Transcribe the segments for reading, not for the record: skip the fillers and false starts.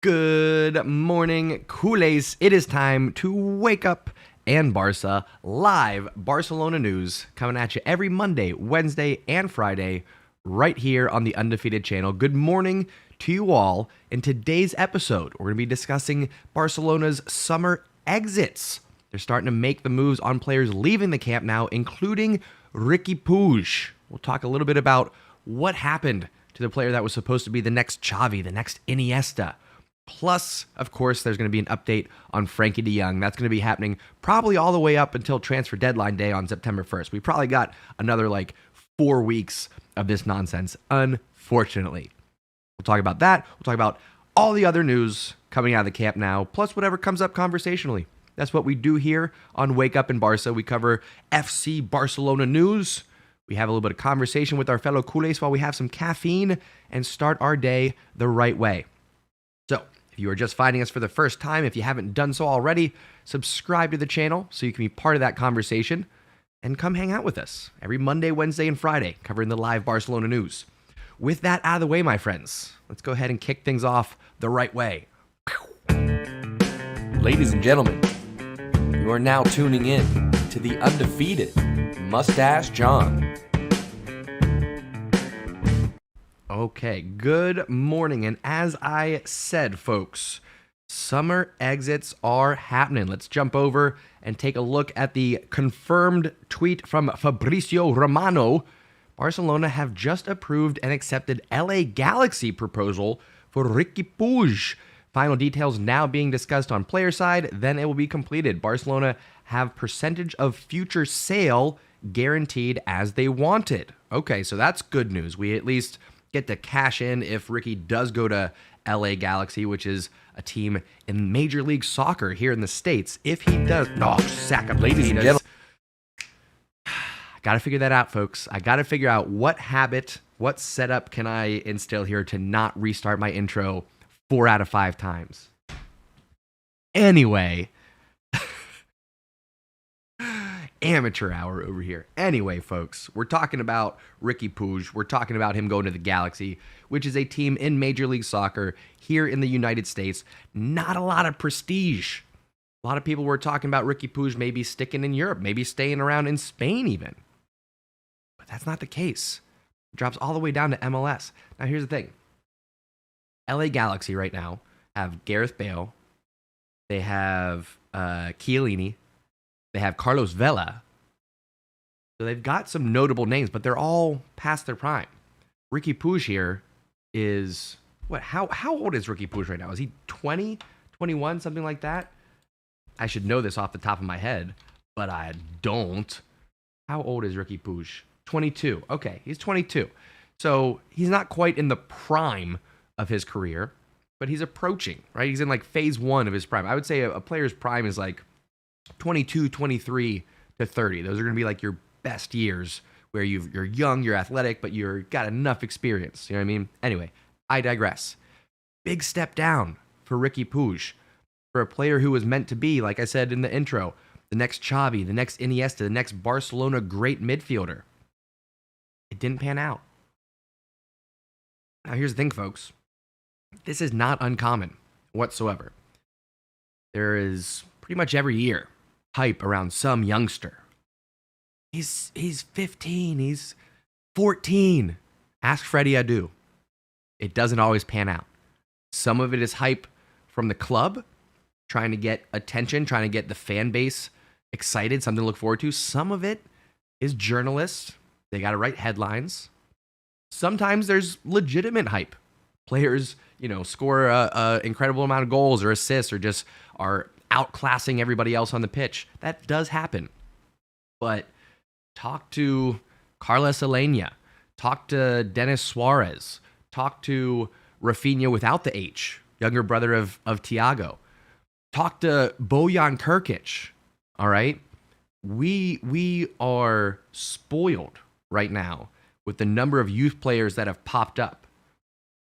Good morning, culés. It is time to wake up and Barca live Barcelona news coming at you every Monday, Wednesday, and Friday right here on the Undefeated channel. Good morning to you all. In today's episode, we're going to be discussing Barcelona's summer exits. They're starting to make the moves on players leaving the Camp Nou, including Riqui Puig. We'll talk a little bit about what happened to the player that was supposed to be the next Xavi, the next Iniesta. Plus, of course, there's going to be an update on Frenkie De Jong. That's going to be happening probably all the way up until transfer deadline day on September 1st. We probably got another 4 weeks of this nonsense, unfortunately. We'll talk about that. We'll talk about all the other news coming out of the Camp Nou, plus whatever comes up conversationally. That's what we do here on Wake Up in Barca. We cover FC Barcelona news. We have a little bit of conversation with our fellow culés while we have some caffeine and start our day the right way. So, if you are just finding us for the first time, if you haven't done so already, subscribe to the channel so you can be part of that conversation and come hang out with us every Monday, Wednesday, and Friday covering the live Barcelona news. With that out of the way, my friends, let's go ahead and kick things off the right way. Ladies and gentlemen, you are now tuning in to the undefeated Mustache John. Okay, good morning. And as I said, folks, summer exits are happening. Let's jump over and take a look at the confirmed tweet from Fabrizio Romano. Barcelona have just approved and accepted LA Galaxy proposal for Riqui Puig. Final details now being discussed on player side, then it will be completed. Barcelona have percentage of future sale guaranteed as they wanted. Okay, so that's good news. We at least get to cash in if Riqui does go to LA Galaxy, which is a team in Major League Soccer here in the States. If he does, sack up, ladies and gentlemen. Got to figure that out, folks. I got to figure out what habit, what setup can I instill here to not restart my intro 4 out of 5 times. Anyway, amateur hour over here. Anyway, folks, we're talking about Riqui Puig. We're talking about him going to the Galaxy, which is a team in Major League Soccer here in the United States. Not a lot of prestige. A lot of people were talking about Riqui Puig maybe sticking in Europe, maybe staying around in Spain even. But that's not the case. It drops all the way down to MLS. Now, here's the thing. LA Galaxy right now have Gareth Bale. They have Chiellini. They have Carlos Vela. So they've got some notable names, but they're all past their prime. Riqui Puig here is, how old is Riqui Puig right now? Is he 20, 21, something like that? I should know this off the top of my head, but I don't. How old is Riqui Puig? 22. Okay, he's 22. So he's not quite in the prime of his career, but he's approaching, right? He's in phase 1 of his prime. I would say a player's prime is 22, 23 to 30. Those are going to be your best years where you're young, you're athletic, but you're got enough experience. You know what I mean? Anyway, I digress. Big step down for Riqui Puig, for a player who was meant to be, like I said in the intro, the next Xavi, the next Iniesta, the next Barcelona great midfielder. It didn't pan out. Now, here's the thing, folks. This is not uncommon whatsoever. There is pretty much every year hype around some youngster. He's 15, he's 14. Ask Freddie Adu. It doesn't always pan out. Some of it is hype from the club, trying to get attention, trying to get the fan base excited, something to look forward to. Some of it is journalists. They got to write headlines. Sometimes there's legitimate hype. Players, score a incredible amount of goals or assists or just are outclassing everybody else on the pitch. That does happen. But talk to Carlos Alenia. Talk to Denis Suarez. Talk to Rafinha without the H, younger brother of Thiago. Talk to Bojan Krkic. All right? We are spoiled right now with the number of youth players that have popped up.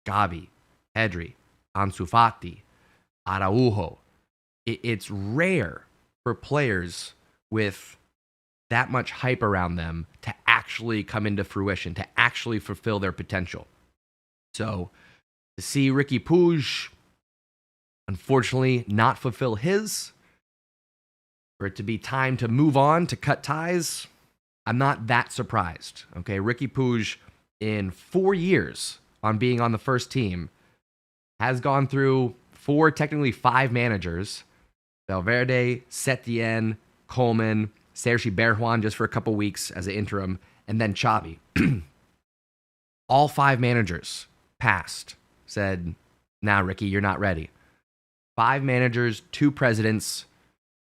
Gavi, Pedri, Ansu Fati, Araujo. It's rare for players with that much hype around them to actually come into fruition, to actually fulfill their potential. So to see Riqui Puig unfortunately not fulfill his. For it to be time to move on, to cut ties, I'm not that surprised. Okay, Riqui Puig, in 4 years on being on the first team, has gone through 4, technically 5 managers. Valverde, Setien, Coleman, Sergi Berjuan just for a couple weeks as an interim, and then Xavi. All 5 managers passed, said, nah, Ricky, you're not ready. 5 managers, 2 presidents,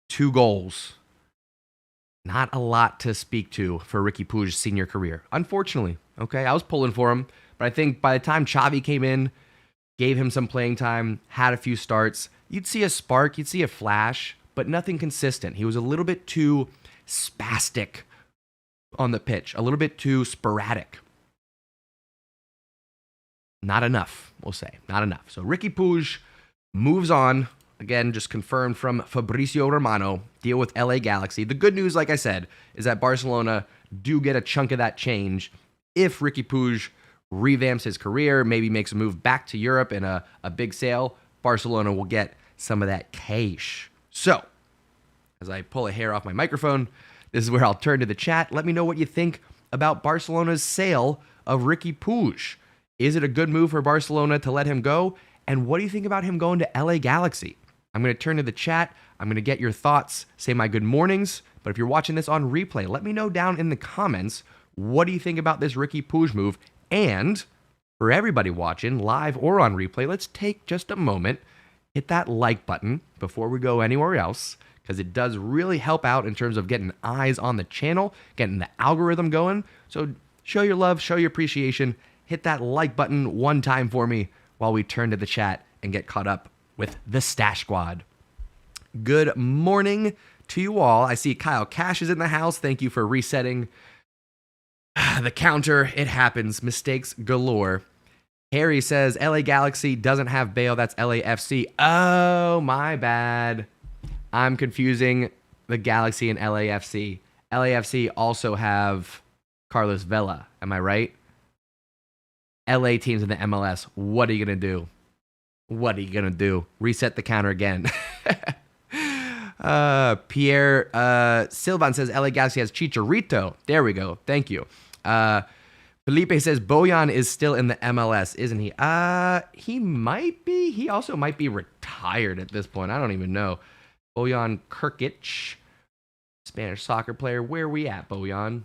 2 goals. Not a lot to speak to for Riqui Puig's senior career, unfortunately. Okay, I was pulling for him, but I think by the time Xavi came in, gave him some playing time, had a few starts, you'd see a spark, you'd see a flash, but nothing consistent. He was a little bit too spastic on the pitch, a little bit too sporadic. Not enough, we'll say. Not enough. So Riqui Puig moves on. Again, just confirmed from Fabrizio Romano, deal with LA Galaxy. The good news, like I said, is that Barcelona do get a chunk of that change if Riqui Puig revamps his career, maybe makes a move back to Europe in a big sale. Barcelona will get some of that cash. So, as I pull a hair off my microphone, this is where I'll turn to the chat. Let me know what you think about Barcelona's sale of Riqui Puig. Is it a good move for Barcelona to let him go? And what do you think about him going to LA Galaxy? I'm going to turn to the chat. I'm going to get your thoughts, say my good mornings. But if you're watching this on replay, let me know down in the comments, what do you think about this Riqui Puig move? And for everybody watching, live or on replay, let's take just a moment, hit that like button before we go anywhere else, because it does really help out in terms of getting eyes on the channel, getting the algorithm going. So show your love, show your appreciation. Hit that like button one time for me while we turn to the chat and get caught up with the Stash Squad. Good morning to you all. I see Kyle Cash is in the house. Thank you for resetting the counter. It happens. Mistakes galore. Harry says LA Galaxy doesn't have Bale. That's LAFC. Oh, my bad. I'm confusing the Galaxy and LAFC. LAFC also have Carlos Vela. Am I right? LA teams in the MLS. What are you going to do? What are you going to do? Reset the counter again. Pierre Silvan says LA Galaxy has Chicharito. There we go. Thank you. Felipe says Bojan is still in the MLS, isn't he? He might be. He also might be retired at this point. I don't even know. Bojan Krkic, Spanish soccer player. Where are we at, Bojan?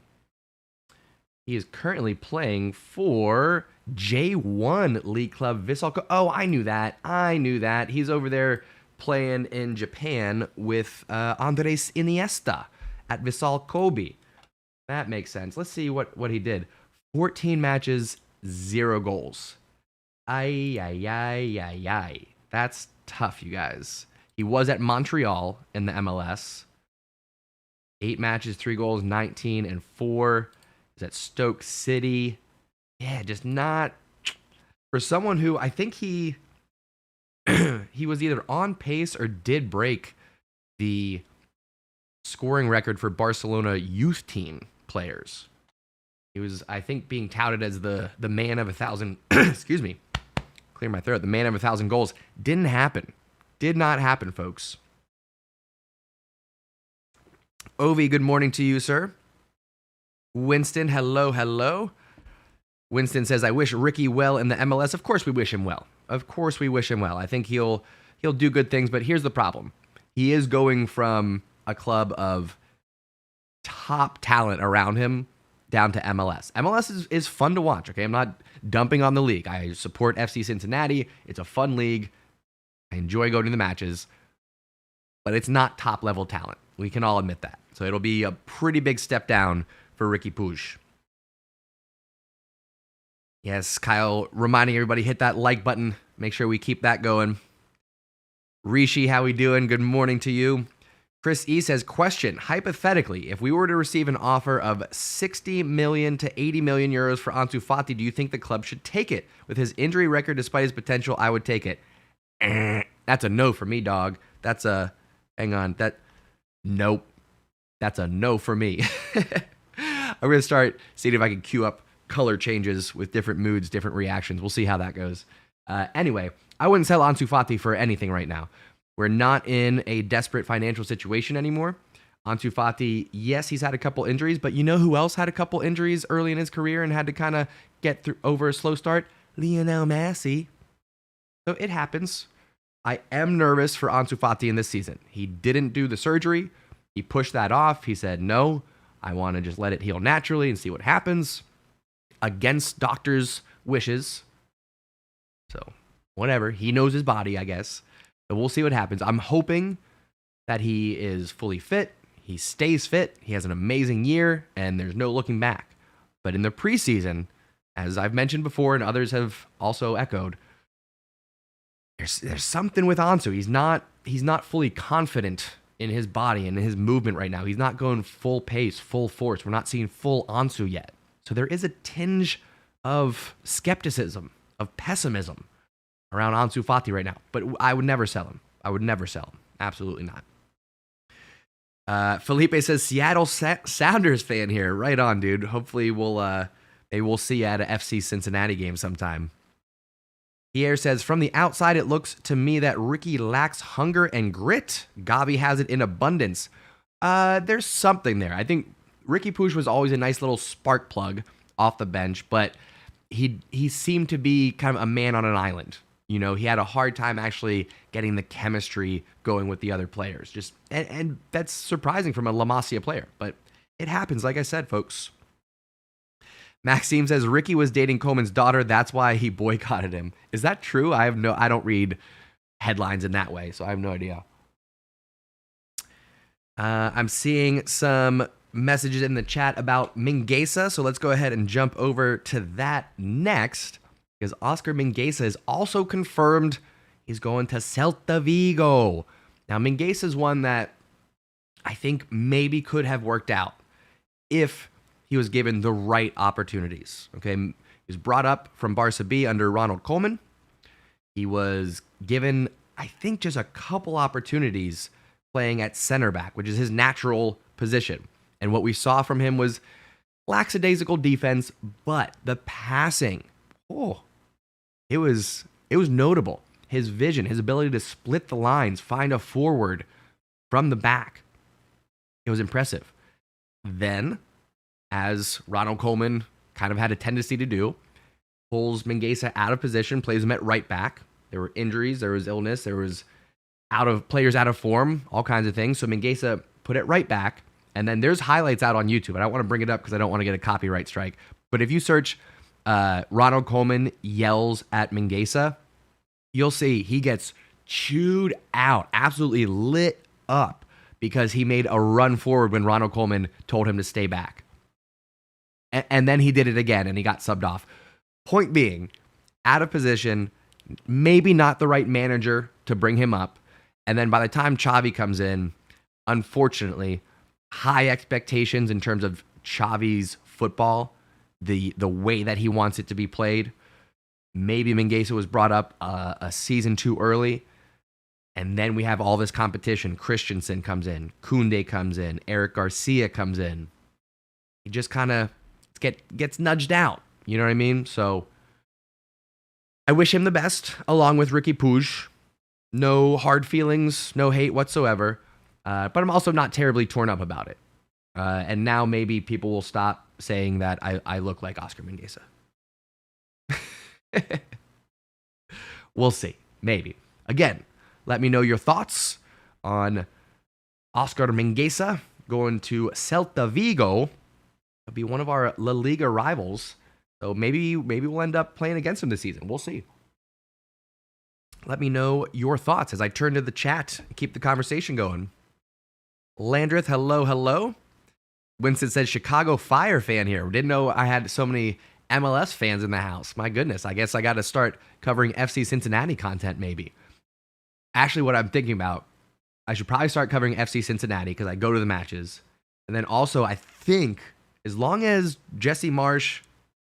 He is currently playing for J1 League Club Vissel. Oh, I knew that. He's over there playing in Japan with Andres Iniesta at Vissel Kobe. That makes sense. Let's see what he did. 14 matches, 0 goals. Ay. That's tough, you guys. He was at Montreal in the MLS. 8 matches, 3 goals, 19 and 4. He's at Stoke City. Yeah, just not for someone who I think he was either on pace or did break the scoring record for Barcelona youth team players. He was, I think, being touted as the man of 1,000. Excuse me, clear my throat. The man of 1,000 goals. Didn't happen. Did not happen, folks. Ovi, good morning to you, sir. Winston, hello. Winston says, I wish Ricky well in the MLS. Of course we wish him well. I think he'll do good things, but here's the problem. He is going from a club of top talent around him down to MLS. MLS is fun to watch, okay? I'm not dumping on the league. I support FC Cincinnati. It's a fun league. I enjoy going to the matches, but it's not top-level talent. We can all admit that. So it'll be a pretty big step down for Riqui Puig. Yes, Kyle, reminding everybody, hit that like button. Make sure we keep that going. Rishi, how we doing? Good morning to you. Chris E says, question, hypothetically, if we were to receive an offer of 60 million to 80 million euros for Ansu Fati, do you think the club should take it? With his injury record, despite his potential, I would take it. That's a no for me, dog. That's a, nope. That's a no for me. I'm going to start seeing if I can queue up color changes with different moods, different reactions. We'll see how that goes. Anyway, I wouldn't sell Ansu Fati for anything right now. We're not in a desperate financial situation anymore. Ansu Fati, yes, he's had a couple injuries, but you know who else had a couple injuries early in his career and had to kind of get through over a slow start? Lionel Messi. So it happens. I am nervous for Ansu Fati in this season. He didn't do the surgery. He pushed that off. He said, no, I want to just let it heal naturally and see what happens. Against doctors' wishes. So, whatever. He knows his body, I guess. But we'll see what happens. I'm hoping that he is fully fit. He stays fit. He has an amazing year, and there's no looking back. But in the preseason, as I've mentioned before and others have also echoed, there's something with Ansu. He's not fully confident in his body and in his movement right now. He's not going full pace, full force. We're not seeing full Ansu yet. So there is a tinge of skepticism, of pessimism around Ansu Fati right now. But I would never sell him. Absolutely not. Felipe says, Seattle Sounders fan here. Right on, dude. Hopefully maybe we'll see you at a FC Cincinnati game sometime. Pierre says, from the outside, it looks to me that Riqui lacks hunger and grit. Gavi has it in abundance. There's something there. I think Riqui Puig was always a nice little spark plug off the bench, but he seemed to be kind of a man on an island. You know, he had a hard time actually getting the chemistry going with the other players. And that's surprising from a La Masia player, but it happens, like I said, folks. Maxime says Riqui was dating Coleman's daughter. That's why he boycotted him. Is that true? I don't read headlines in that way, so I have no idea. I'm seeing some messages in the chat about Mingueza, so let's go ahead and jump over to that next, because Oscar Mingueza is also confirmed he's going to Celta Vigo. Now, Mingueza is one that I think maybe could have worked out if he was given the right opportunities. Okay, he was brought up from Barca B under Ronald Koeman. He was given, I think, just a couple opportunities playing at center back, which is his natural position. And what we saw from him was lackadaisical defense, but the passing, it was notable. His vision, his ability to split the lines, find a forward from the back. It was impressive. Then, as Ronald Koeman kind of had a tendency to do, pulls Mingueza out of position, plays him at right back. There were injuries, there was illness, there was players out of form, all kinds of things. So Mingueza put it right back, and then there's highlights out on YouTube. I don't want to bring it up because I don't want to get a copyright strike. But if you search Ronald Koeman yells at Mingueza, you'll see he gets chewed out, absolutely lit up, because he made a run forward when Ronald Koeman told him to stay back. And then he did it again, and he got subbed off. Point being, out of position, maybe not the right manager to bring him up. And then by the time Xavi comes in, unfortunately, high expectations in terms of Xavi's football, the way that he wants it to be played. Maybe Mingueza was brought up a season too early. And then we have all this competition. Christensen comes in. Koundé comes in. Eric Garcia comes in. He just kind of gets nudged out. You know what I mean? So I wish him the best, along with Riqui Puig. No hard feelings, no hate whatsoever. But I'm also not terribly torn up about it. And now maybe people will stop saying that I look like Oscar Mingueza. We'll see. Maybe. Again, let me know your thoughts on Oscar Mingueza going to Celta Vigo. It'll be one of our La Liga rivals. So maybe we'll end up playing against him this season. We'll see. Let me know your thoughts as I turn to the chat and keep the conversation going. Landreth, hello. Winston said Chicago Fire fan here. Didn't know I had so many MLS fans in the house. My goodness, I guess I got to start covering FC Cincinnati content maybe. Actually, what I'm thinking about, I should probably start covering FC Cincinnati because I go to the matches. And then also, I think, as long as Jesse Marsh,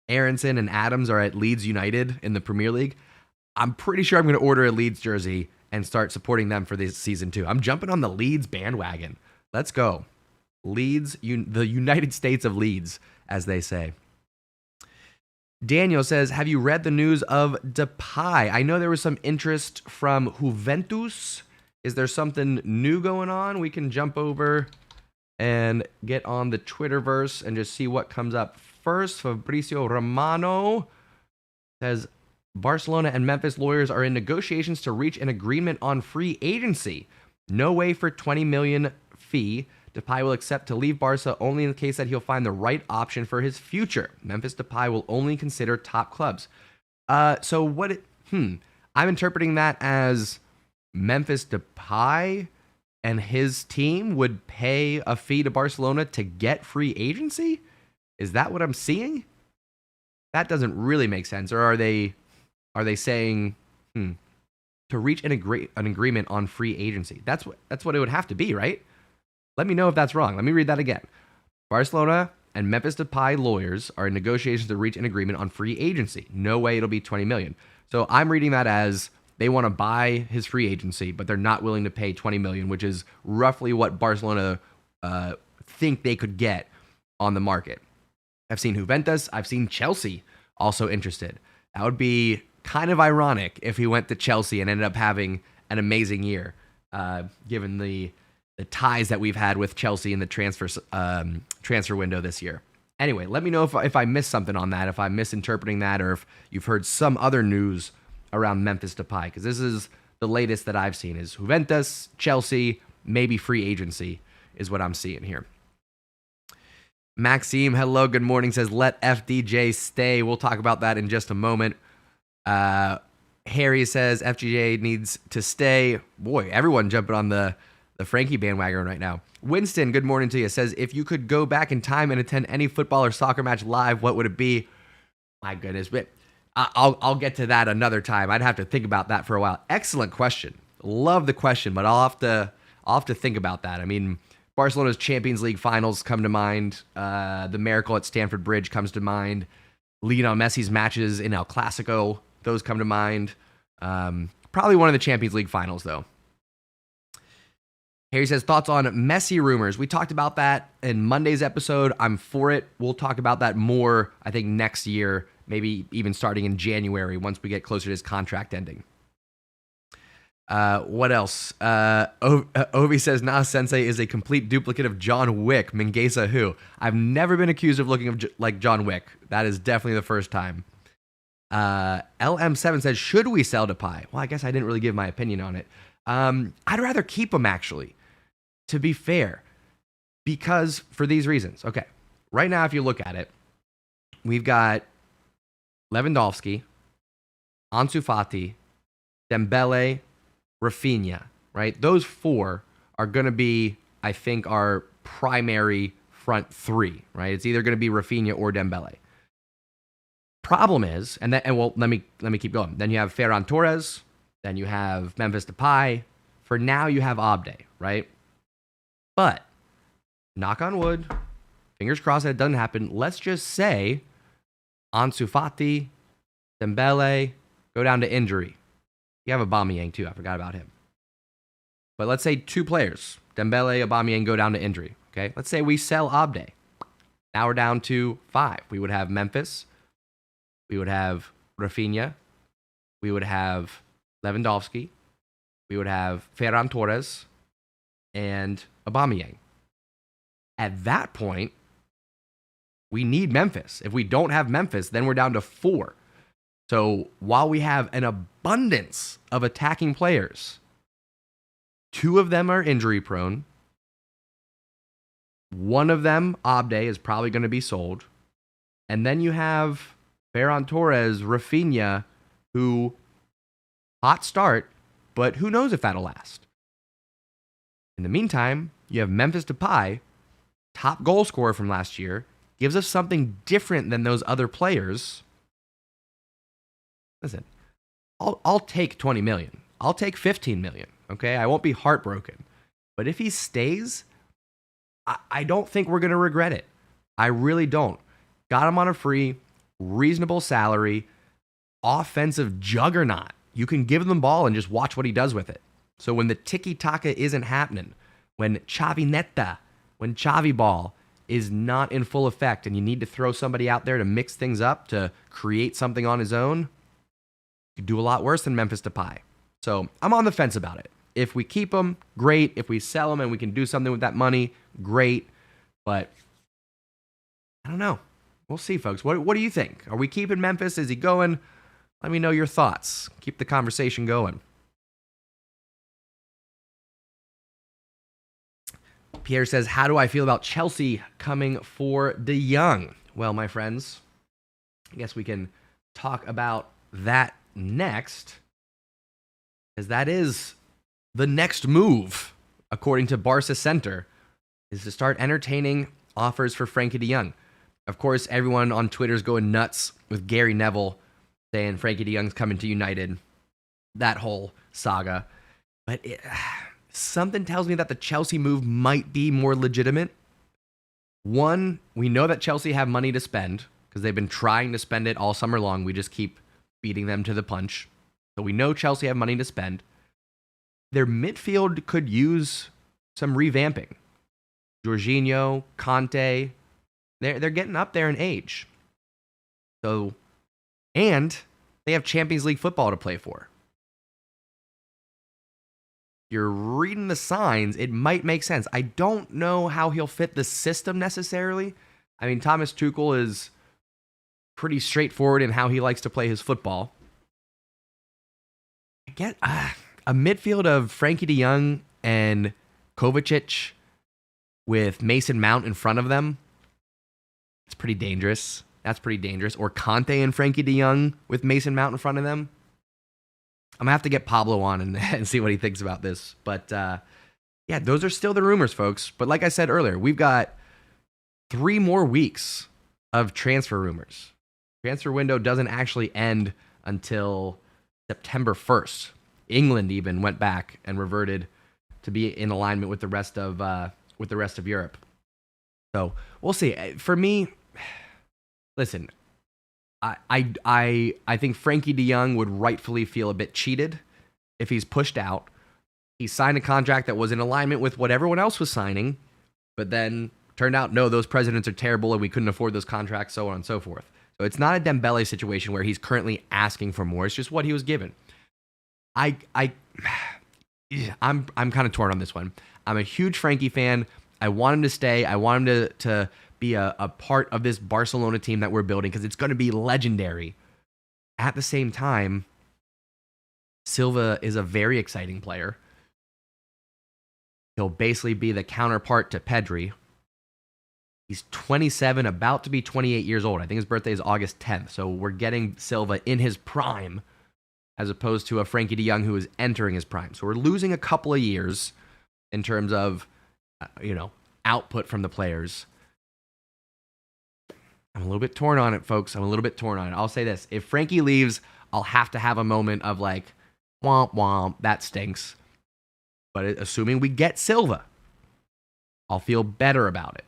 Aronson, and Adams are at Leeds United in the Premier League, I'm pretty sure I'm going to order a Leeds jersey and start supporting them for this season too. I'm jumping on the Leeds bandwagon. Let's go. Leeds, the United States of Leeds, as they say. Daniel says, have you read the news of Depay? I know there was some interest from Juventus. Is there something new going on? We can jump over and get on the Twitterverse and just see what comes up first. Fabrizio Romano says, Barcelona and Memphis lawyers are in negotiations to reach an agreement on free agency. No way for 20 million fee. Depay will accept to leave Barca only in the case that he'll find the right option for his future. Memphis Depay will only consider top clubs. I'm interpreting that as Memphis Depay and his team would pay a fee to Barcelona to get free agency? Is that what I'm seeing? That doesn't really make sense. Or are they saying to reach an agreement on free agency? That's what it would have to be, right? Let me know if that's wrong. Let me read that again. Barcelona and Memphis Depay lawyers are in negotiations to reach an agreement on free agency. No way it'll be 20 million. So I'm reading that as they want to buy his free agency, but they're not willing to pay 20 million, which is roughly what Barcelona think they could get on the market. I've seen Juventus. I've seen Chelsea also interested. That would be kind of ironic if he went to Chelsea and ended up having an amazing year, given the ties that we've had with Chelsea in the transfer window this year. Anyway, let me know if I missed something on that, if I'm misinterpreting that, or if you've heard some other news around Memphis Depay, because this is the latest that I've seen is Juventus, Chelsea, maybe free agency is what I'm seeing here. Maxime, hello, good morning, says, let FDJ stay. We'll talk about that in just a moment. Harry says, FDJ needs to stay. Boy, everyone jumping on the Frenkie bandwagon right now. Winston, good morning to you, says, if you could go back in time and attend any football or soccer match live, what would it be? My goodness, but I'll get to that another time. I'd have to think about that for a while. Excellent question. Love the question, but I'll have to think about that. I mean, Barcelona's Champions League finals come to mind. The miracle at Stamford Bridge comes to mind. Lionel Messi's matches in El Clasico, those come to mind. Probably one of the Champions League finals, though. Harry says, thoughts on Messi rumors. We talked about that in Monday's episode. I'm for it. We'll talk about that more, I think, next year, maybe even starting in January once we get closer to his contract ending. What else? Ovi says, nah, Sensei is a complete duplicate of John Wick. Mingueza who? I've never been accused of looking like John Wick. That is definitely the first time. LM7 says, should we sell Depay? Well, I guess I didn't really give my opinion on it. I'd rather keep him, actually, to be fair, because for these reasons. Okay, right now, if you look at it, we've got Lewandowski, Ansu Fati, Dembele, Rafinha, right? Those four are going to be, I think, our primary front three, right? It's either going to be Rafinha or Dembele. Problem is, let me keep going. Then you have Ferran Torres. Then you have Memphis Depay. For now, you have Abde, right? But, knock on wood, fingers crossed that it doesn't happen. Let's just say Ansu Fati, Dembele go down to injury. You have Aubameyang too. I forgot about him. But let's say two players, Dembele, Aubameyang, go down to injury. Okay, let's say we sell Abde. Now we're down to 5. We would have Memphis. We would have Rafinha. We would have Lewandowski. We would have Ferran Torres and Aubameyang. At that point, we need Memphis. If we don't have Memphis, then we're down to 4. So while we have an abundance of attacking players, 2 of them are injury prone. One of them, Abde, is probably going to be sold. And then you have Ferran Torres, Rafinha, who, hot start, but who knows if that'll last. In the meantime, you have Memphis Depay, top goal scorer from last year, gives us something different than those other players. Listen, I'll take 20 million. I'll take 15 million, okay? I won't be heartbroken. But if he stays, I don't think we're going to regret it. I really don't. Got him on a free, reasonable salary, offensive juggernaut. You can give him the ball and just watch what he does with it. So when the tiki-taka isn't happening, when Xavi Neta, when Xavi ball is not in full effect and you need to throw somebody out there to mix things up, to create something on his own, you could do a lot worse than Memphis Depay. So I'm on the fence about it. If we keep him, great. If we sell him and we can do something with that money, great. But I don't know. We'll see, folks. What do you think? Are we keeping Memphis? Is he going? Let me know your thoughts. Keep the conversation going. Pierre says, how do I feel about Chelsea coming for De Jong? Well, my friends, I guess we can talk about that next, as that is the next move, according to Barca Center, is to start entertaining offers for Frenkie De Jong. Of course, everyone on Twitter is going nuts with Gary Neville saying Frenkie De Jong's coming to United, that whole saga. But something tells me that the Chelsea move might be more legitimate. One, we know that Chelsea have money to spend because they've been trying to spend it all summer long. We just keep beating them to the punch. So we know Chelsea have money to spend. Their midfield could use some revamping. Jorginho, Conte, they're getting up there in age. So, and they have Champions League football to play for. You're reading the signs, it might make sense. I don't know how he'll fit the system necessarily. I mean, Thomas Tuchel is pretty straightforward in how he likes to play his football. I get a midfield of Frenkie De Jong and Kovacic with Mason Mount in front of them. It's pretty dangerous. That's pretty dangerous. Or Conte and Frenkie De Jong with Mason Mount in front of them. I'm going to have to get Pablo on and see what he thinks about this. But, yeah, those are still the rumors, folks. But like I said earlier, we've got 3 more weeks of transfer rumors. Transfer window doesn't actually end until September 1st. England even went back and reverted to be in alignment with the rest of Europe. So we'll see. For me, listen, I think Frenkie De Jong would rightfully feel a bit cheated if he's pushed out. He signed a contract that was in alignment with what everyone else was signing, but then turned out, no, those presidents are terrible and we couldn't afford those contracts, so on and so forth. So it's not a Dembele situation where he's currently asking for more. It's just what he was given. I'm kind of torn on this one. I'm a huge Frenkie fan. I want him to stay. I want him to be a part of this Barcelona team that we're building because it's going to be legendary. At the same time, Silva is a very exciting player. He'll basically be the counterpart to Pedri. He's 27, about to be 28 years old. I think his birthday is August 10th. So we're getting Silva in his prime as opposed to a Frenkie De Jong who is entering his prime. So we're losing a couple of years in terms of, output from the players. I'm a little bit torn on it, folks. I'm a little bit torn on it. I'll say this. If Frenkie leaves, I'll have to have a moment of like, womp womp, that stinks. But assuming we get Silva, I'll feel better about it.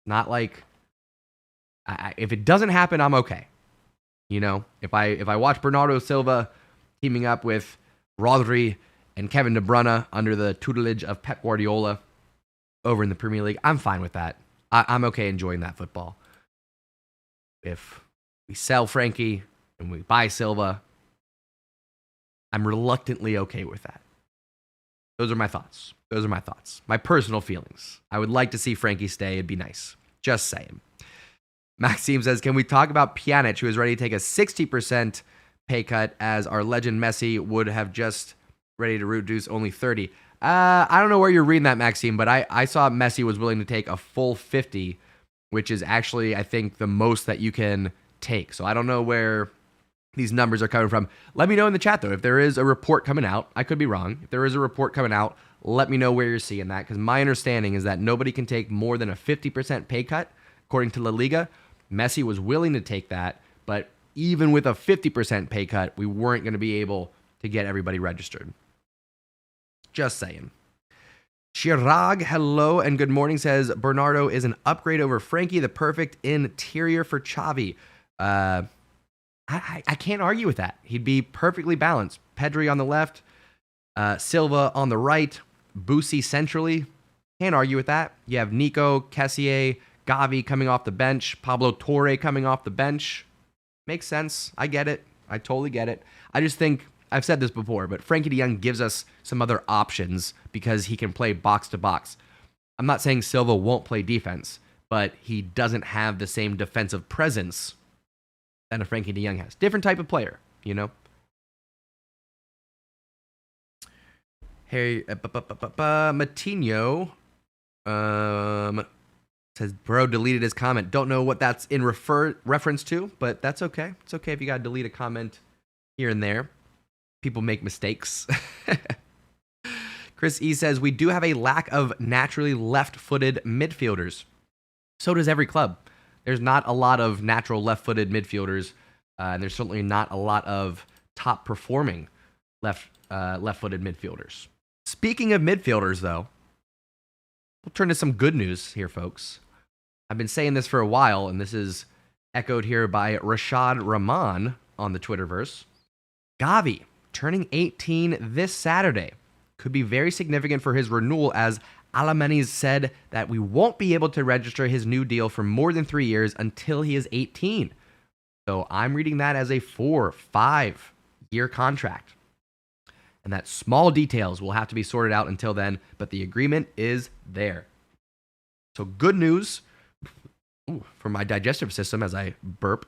Not like, if it doesn't happen, I'm okay. If I watch Bernardo Silva teaming up with Rodri and Kevin De Bruyne under the tutelage of Pep Guardiola over in the Premier League, I'm fine with that. I'm okay enjoying that football. If we sell Frenkie and we buy Silva, I'm reluctantly okay with that. Those are my thoughts. My personal feelings. I would like to see Frenkie stay. It'd be nice. Just saying. Maxime says, can we talk about Pjanic, who is ready to take a 60% pay cut as our legend Messi would have just ready to reduce only 30? I don't know where you're reading that, Maxime, but I saw Messi was willing to take a full 50, which is actually, I think, the most that you can take. So I don't know where these numbers are coming from. Let me know in the chat, though. If there is a report coming out, I could be wrong. If there is a report coming out, let me know where you're seeing that, because my understanding is that nobody can take more than a 50% pay cut, according to La Liga. Messi was willing to take that, but even with a 50% pay cut, we weren't going to be able to get everybody registered. Just saying. Chirag, hello and good morning, says Bernardo is an upgrade over Frenkie, the perfect interior for Xavi. I can't argue with that. He'd be perfectly balanced. Pedri on the left, Silva on the right, Busi centrally. Can't argue with that. You have Nico, Kessié, Gavi coming off the bench, Pablo Torre coming off the bench. Makes sense. I get it. I totally get it. I just think, I've said this before, but Frenkie De Jong gives us some other options because he can play box to box. I'm not saying Silva won't play defense, but he doesn't have the same defensive presence than a Frenkie De Jong has. Different type of player, you know? Hey, Matinho says, bro deleted his comment. Don't know what that's in reference to, but that's okay. It's okay if you got to delete a comment here and there. People make mistakes. Chris E says, we do have a lack of naturally left-footed midfielders. So does every club. There's not a lot of natural left-footed midfielders, and there's certainly not a lot of top-performing left-footed midfielders. Speaking of midfielders, though, we'll turn to some good news here, folks. I've been saying this for a while, and this is echoed here by Rashad Rahman on the Twitterverse. Gavi, turning 18 this Saturday, could be very significant for his renewal, as Alemani's said that we won't be able to register his new deal for more than 3 years until he is 18. So I'm reading that as a 4-5-year contract. And that small details will have to be sorted out until then, but the agreement is there. So good news for my digestive system as I burp.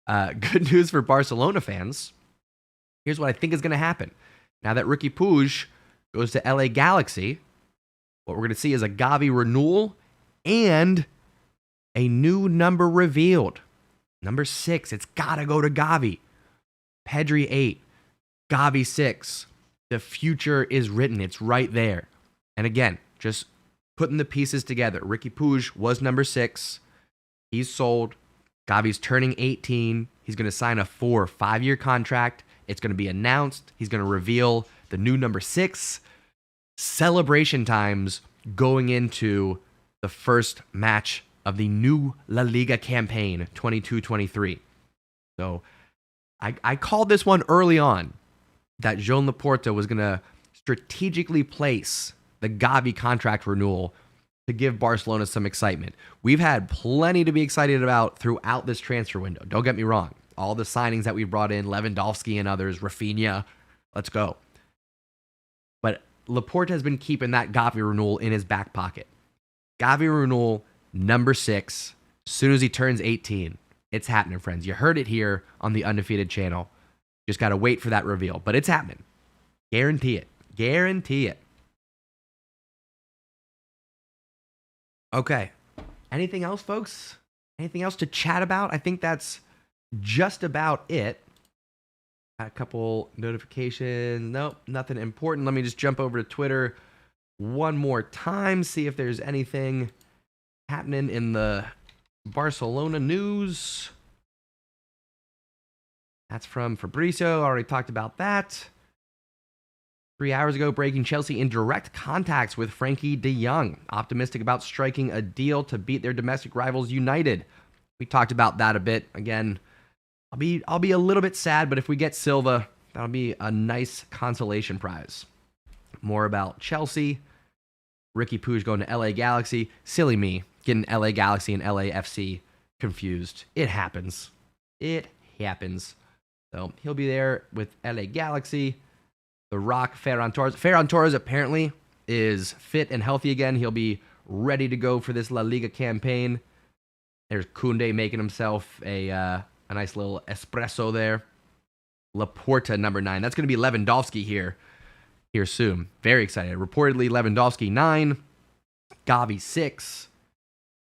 Good news for Barcelona fans. Here's what I think is going to happen. Now that Riqui Puig goes to LA Galaxy, what we're going to see is a Gavi renewal and a new number revealed. Number 6, it's got to go to Gavi. Pedri 8, Gavi 6. The future is written. It's right there. And again, just putting the pieces together. Riqui Puig was number 6. He's sold. Gavi's turning 18. He's going to sign a 4-5-year contract. It's going to be announced. He's going to reveal the new number 6. Celebration times going into the first match of the new La Liga campaign, 22-23. So I called this one early on, that Joan Laporta was going to strategically place the Gavi contract renewal to give Barcelona some excitement. We've had plenty to be excited about throughout this transfer window. Don't get me wrong. All the signings that we've brought in, Lewandowski and others, Rafinha, let's go. But Laporta has been keeping that Gavi renewal in his back pocket. Gavi renewal, number 6, as soon as he turns 18. It's happening, friends. You heard it here on the Undefeated channel. Just got to wait for that reveal, but it's happening. Guarantee it. Guarantee it. Okay. Anything else, folks? Anything else to chat about? I think that's just about it. Got a couple notifications. Nope, nothing important. Let me just jump over to Twitter one more time, see if there's anything happening in the Barcelona news. That's from Fabrizio. Already talked about that. 3 hours ago, breaking: Chelsea in direct contacts with Frenkie De Jong. Optimistic about striking a deal to beat their domestic rivals United. We talked about that a bit. Again, I'll be a little bit sad, but if we get Silva, that'll be a nice consolation prize. More about Chelsea. Riqui Puig going to LA Galaxy. Silly me, getting LA Galaxy and LAFC confused. It happens. It happens. So he'll be there with LA Galaxy. The Rock, Ferran Torres. Ferran Torres apparently is fit and healthy again. He'll be ready to go for this La Liga campaign. There's Koundé making himself a nice little espresso there. Laporta, number 9. That's going to be Lewandowski here soon. Very excited. Reportedly, Lewandowski 9. Gavi 6.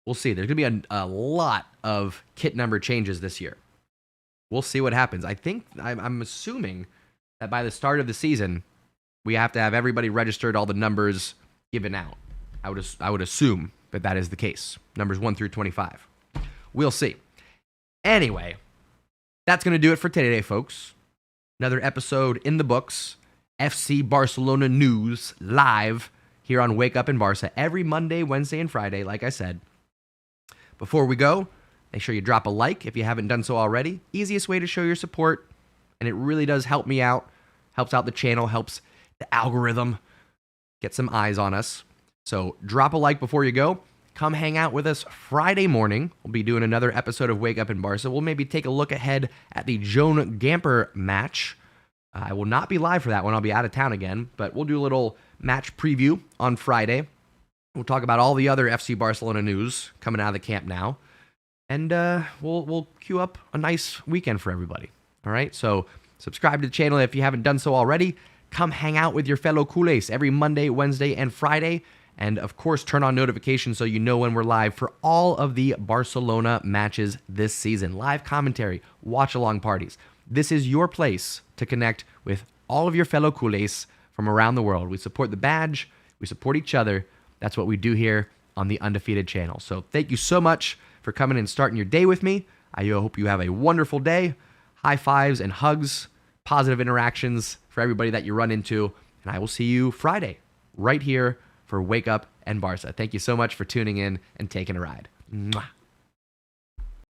We'll see. There's going to be a lot of kit number changes this year. We'll see what happens. I'm assuming that by the start of the season, we have to have everybody registered, all the numbers given out. I would assume that is the case. Numbers 1 through 25. We'll see. Anyway, that's going to do it for today, folks. Another episode in the books. FC Barcelona news live here on Wake Up in Barca every Monday, Wednesday, and Friday, like I said. Before we go, make sure you drop a like if you haven't done so already. Easiest way to show your support, and it really does help me out. Helps out the channel, helps the algorithm get some eyes on us. So drop a like before you go. Come hang out with us Friday morning. We'll be doing another episode of Wake Up in Barca. We'll maybe take a look ahead at the Joan Gamper match. I will not be live for that one. I'll be out of town again, but we'll do a little match preview on Friday. We'll talk about all the other FC Barcelona news coming out of the Camp Nou, and we'll queue up a nice weekend for everybody. All right, so subscribe to the channel if you haven't done so already. Come hang out with your fellow culés every Monday, Wednesday, and Friday. And of course, turn on notifications so you know when we're live for all of the Barcelona matches this season. Live commentary, watch-along parties. This is your place to connect with all of your fellow culés from around the world. We support the badge. We support each other. That's what we do here on the Undefeated channel. So thank you so much for coming and starting your day with me. I hope you have a wonderful day. High fives and hugs, positive interactions for everybody that you run into. And I will see you Friday right here for Wake Up and Barca. Thank you so much for tuning in and taking a ride. Mwah.